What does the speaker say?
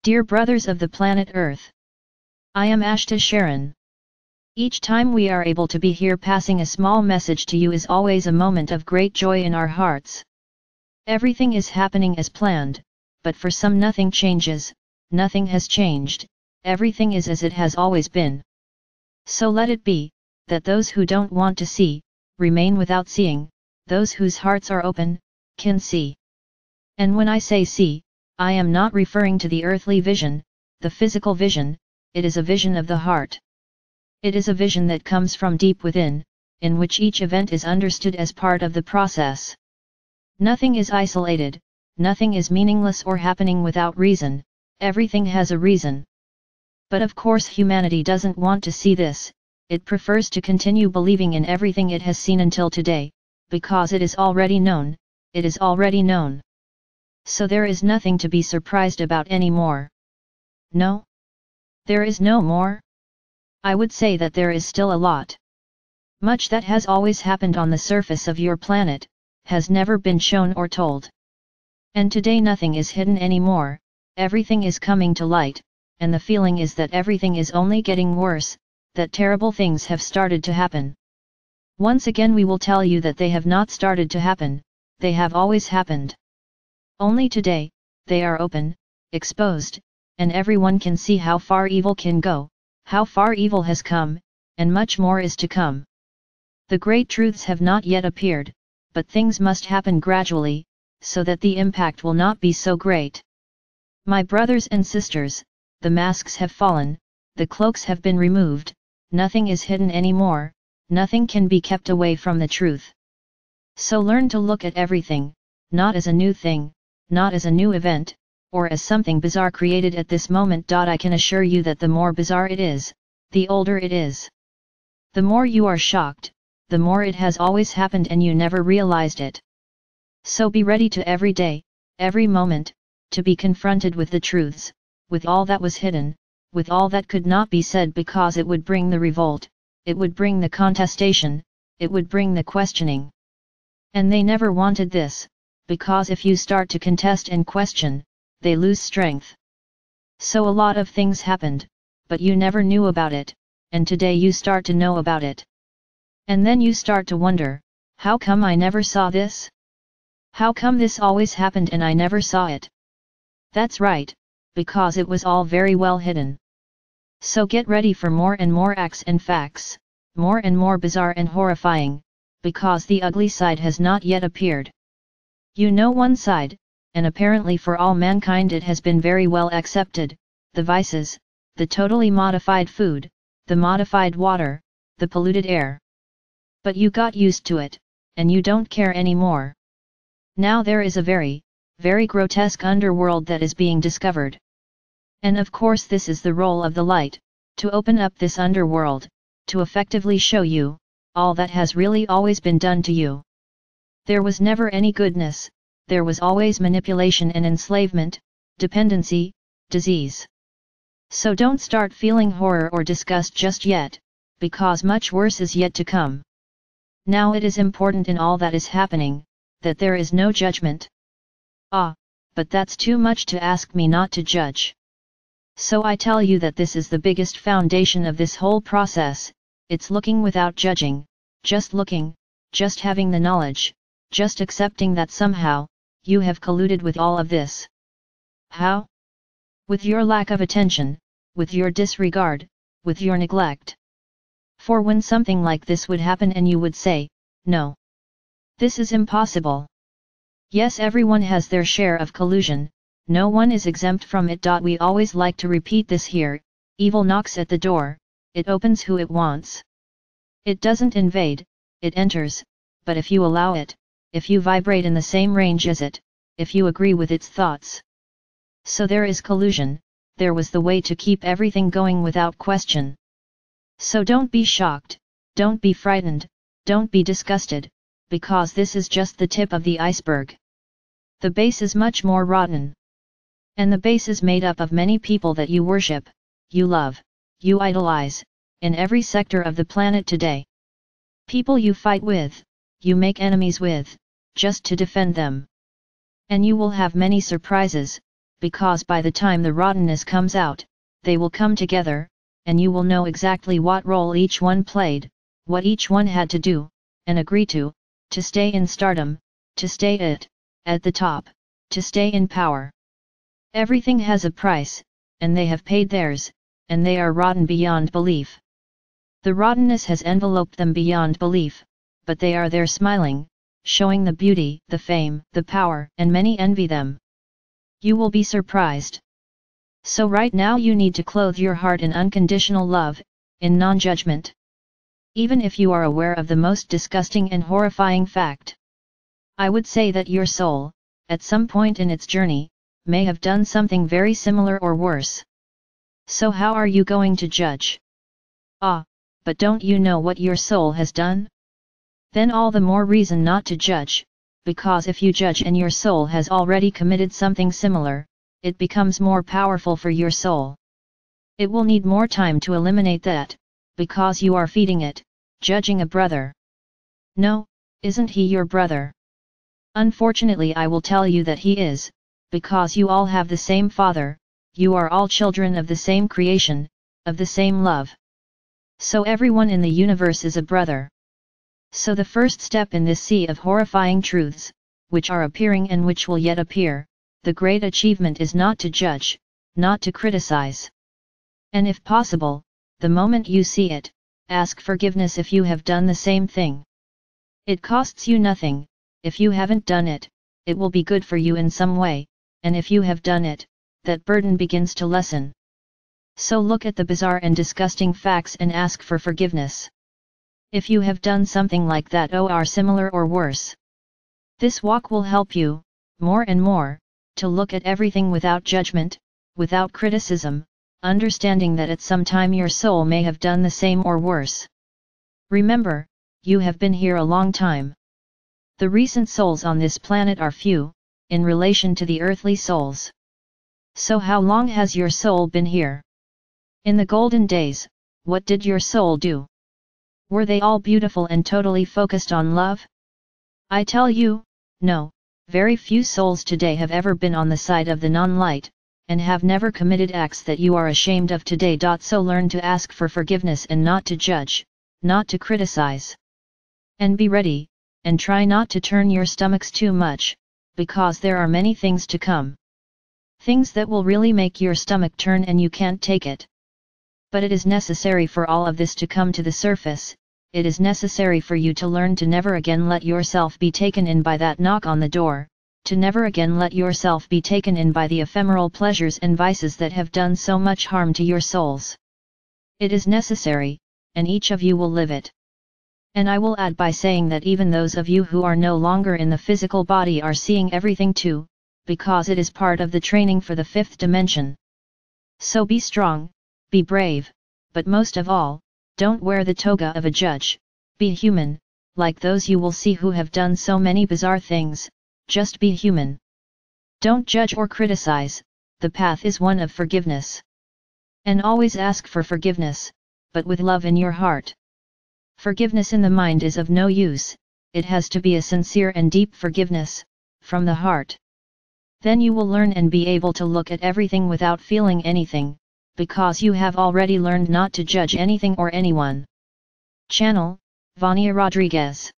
Dear brothers of the planet Earth, I am Ashtar. Each time we are able to be here, passing a small message to you is always a moment of great joy in our hearts. Everything is happening as planned, but for some nothing changes, nothing has changed, everything is as it has always been. So let it be, that those who don't want to see, remain without seeing, those whose hearts are open, can see. And when I say see, I am not referring to the earthly vision, the physical vision, it is a vision of the heart. It is a vision that comes from deep within, in which each event is understood as part of the process. Nothing is isolated, nothing is meaningless or happening without reason, everything has a reason. But of course humanity doesn't want to see this, it prefers to continue believing in everything it has seen until today, because it is already known, it is already known. So there is nothing to be surprised about anymore. No? There is no more? I would say that there is still a lot. Much that has always happened on the surface of your planet, has never been shown or told. And today nothing is hidden anymore, everything is coming to light, and the feeling is that everything is only getting worse, that terrible things have started to happen. Once again we will tell you that they have not started to happen, they have always happened. Only today, they are open, exposed, and everyone can see how far evil can go, how far evil has come, and much more is to come. The great truths have not yet appeared, but things must happen gradually, so that the impact will not be so great. My brothers and sisters, the masks have fallen, the cloaks have been removed, nothing is hidden anymore, nothing can be kept away from the truth. So learn to look at everything, not as a new thing, not as a new event, or as something bizarre created at this moment. I can assure you that the more bizarre it is, the older it is. The more you are shocked, the more it has always happened and you never realized it. So be ready to every day, every moment, to be confronted with the truths, with all that was hidden, with all that could not be said because it would bring the revolt, it would bring the contestation, it would bring the questioning. And they never wanted this, because if you start to contest and question, they lose strength. So a lot of things happened, but you never knew about it, and today you start to know about it. And then you start to wonder, how come I never saw this? How come this always happened and I never saw it? That's right, because it was all very well hidden. So get ready for more and more acts and facts, more and more bizarre and horrifying, because the ugly side has not yet appeared. You know one side, and apparently for all mankind it has been very well accepted, the vices, the totally modified food, the modified water, the polluted air. But you got used to it, and you don't care anymore. Now there is a very, very grotesque underworld that is being discovered. And of course this is the role of the light, to open up this underworld, to effectively show you, all that has really always been done to you. There was never any goodness, there was always manipulation and enslavement, dependency, disease. So don't start feeling horror or disgust just yet, because much worse is yet to come. Now it is important in all that is happening, that there is no judgment. Ah, but that's too much to ask me not to judge. So I tell you that this is the biggest foundation of this whole process, it's looking without judging, just looking, just having the knowledge, just accepting that somehow, you have colluded with all of this. How? With your lack of attention, with your disregard, with your neglect. For when something like this would happen and you would say, no. This is impossible. Yes, everyone has their share of collusion, no one is exempt from it. We always like to repeat this here, evil knocks at the door, it opens who it wants. It doesn't invade, it enters, but if you allow it, if you vibrate in the same range as it, if you agree with its thoughts. So there is collusion, there was the way to keep everything going without question. So don't be shocked, don't be frightened, don't be disgusted, because this is just the tip of the iceberg. The base is much more rotten. And the base is made up of many people that you worship, you love, you idolize, in every sector of the planet today. People you fight with, you make enemies with, just to defend them. And you will have many surprises, because by the time the rottenness comes out, they will come together, and you will know exactly what role each one played, what each one had to do, and agree to stay in stardom, to stay at the top, to stay in power. Everything has a price, and they have paid theirs, and they are rotten beyond belief. The rottenness has enveloped them beyond belief, but they are there smiling, showing the beauty, the fame, the power, and many envy them. You will be surprised. So right now you need to clothe your heart in unconditional love, in non-judgment. Even if you are aware of the most disgusting and horrifying fact, I would say that your soul, at some point in its journey, may have done something very similar or worse. So how are you going to judge? But don't you know what your soul has done? Then all the more reason not to judge, because if you judge and your soul has already committed something similar, it becomes more powerful for your soul. It will need more time to eliminate that, because you are feeding it, judging a brother. No, isn't he your brother? Unfortunately I will tell you that he is, because you all have the same father, you are all children of the same creation, of the same love. So everyone in the universe is a brother. So the first step in this sea of horrifying truths, which are appearing and which will yet appear, the great achievement is not to judge, not to criticize. And if possible, the moment you see it, ask forgiveness if you have done the same thing. It costs you nothing. If you haven't done it, it will be good for you in some way, and if you have done it, that burden begins to lessen. So look at the bizarre and disgusting facts and ask for forgiveness. If you have done something like that or similar or worse, this walk will help you, more and more, to look at everything without judgment, without criticism, understanding that at some time your soul may have done the same or worse. Remember, you have been here a long time. The recent souls on this planet are few, in relation to the earthly souls. So how long has your soul been here? In the golden days, what did your soul do? Were they all beautiful and totally focused on love? I tell you, no, very few souls today have ever been on the side of the non-light, and have never committed acts that you are ashamed of today. So learn to ask for forgiveness and not to judge, not to criticize. And be ready, and try not to turn your stomachs too much, because there are many things to come. Things that will really make your stomach turn and you can't take it. But it is necessary for all of this to come to the surface. It is necessary for you to learn to never again let yourself be taken in by that knock on the door, to never again let yourself be taken in by the ephemeral pleasures and vices that have done so much harm to your souls. It is necessary, and each of you will live it. And I will add by saying that even those of you who are no longer in the physical body are seeing everything too, because it is part of the training for the fifth dimension. So be strong, be brave, but most of all, don't wear the toga of a judge, be human, like those you will see who have done so many bizarre things, just be human. Don't judge or criticize, the path is one of forgiveness. And always ask for forgiveness, but with love in your heart. Forgiveness in the mind is of no use, it has to be a sincere and deep forgiveness, from the heart. Then you will learn and be able to look at everything without feeling anything, because you have already learned not to judge anything or anyone. Channel, Vania Rodriguez.